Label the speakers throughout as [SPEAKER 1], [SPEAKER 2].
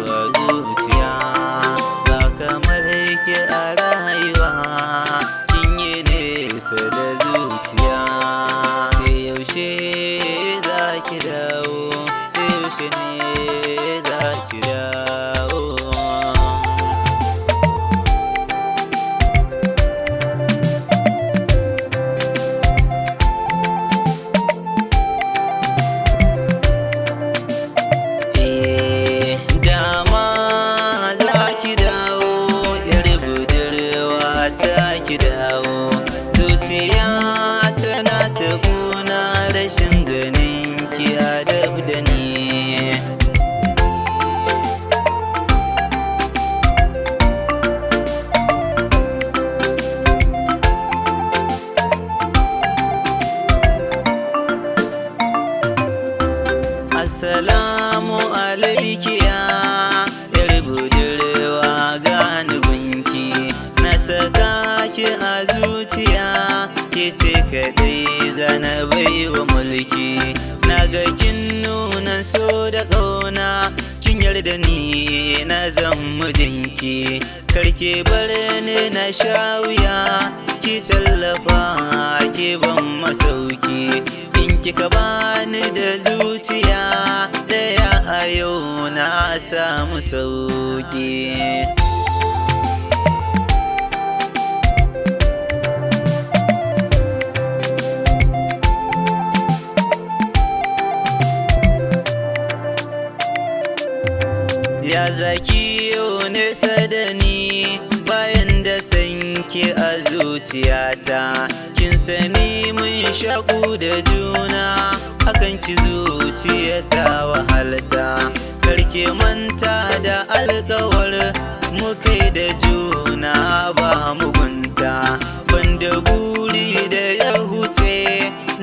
[SPEAKER 1] a zuciya, ba kamar ki a rayuwa, kin yi nesa da zuciya. Sai yaushe za ki dawo, sai yaushe ne za ki dawo. Zuciya tana ta kuna rashin ganin ki a dab da ni. Assalamu alaiki ya yar budurwa, gani gunki na saka ki a zuciya, ke ce kaɗai zana baiwa mulki. Na ga kin nuna so da ƙauna, kin yarda ni na zan mijinki. Karke bar ni na sha wuya, ki tallafa ki ban masauki. In kika bani da zuciya ɗaya a yau na samu sauki. Ya zaki yau nesa da ni, bayan da sanki a zuciyata. Kin sani mun shaku da juna, hakan ki zuciyata wahalta. Karke manta da alkawar mu kai da juna ba mugunta. Banda guri da ya huce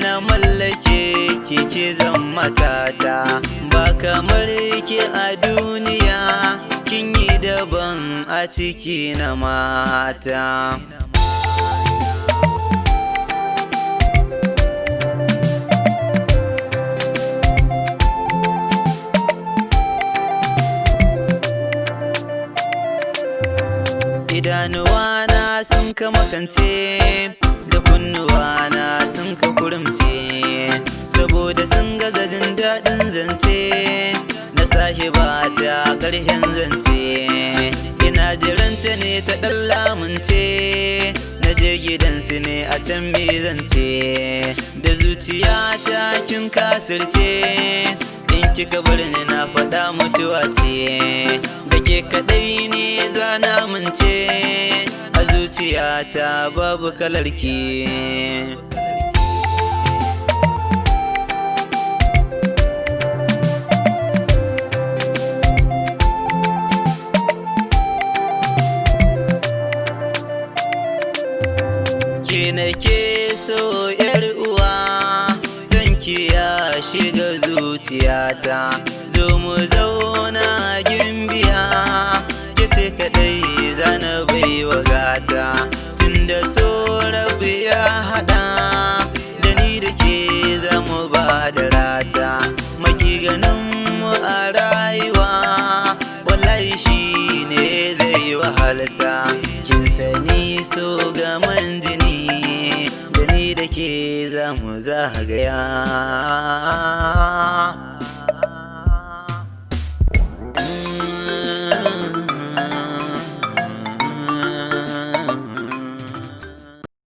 [SPEAKER 1] na mallake ki zan matata. Ba kamar ki a duniya, kin yi daban a ciki na mata. Idanuwana sun ka makance, da kunnuwana sun ka kurumce, saboda sun ga jin daɗin zance. Na sashi ba ta ƙarshen zance, ina jiranta ne ta ɗan lamunce. Na je gidansu ne a can me zance, da zuciyata kin kasirce. In kika bar ni na faɗa mutuwa ce, da ke kaɗai ne zana mince. A zuciyata babu kalarki. Ke nake so yar uwa, sanki ya shiga zuciyata. Zo mu zauna gimbiya, ke ce kaɗai zana baiwa gata. Tunda so rabu ya haɗa, da ni da ke zamu ba da rata. Maki ganin mu a rayuwa, wallahi shi ne zai wahalta. Kin sani so gaman jini, da ni da ke zamu zagaya.